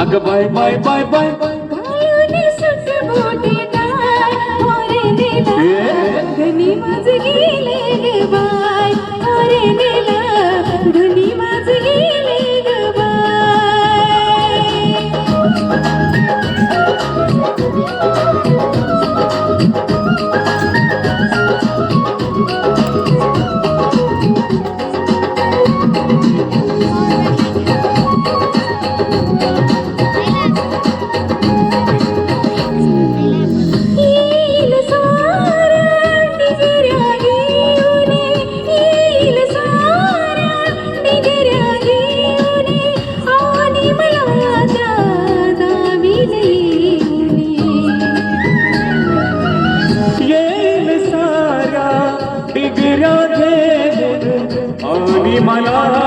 अग bye bye bye bye गायने सुट बोटेदार मोरे नेला धनी माझ गेले ग बाय मोरे नेला धनी माझ गेले ग आणि मला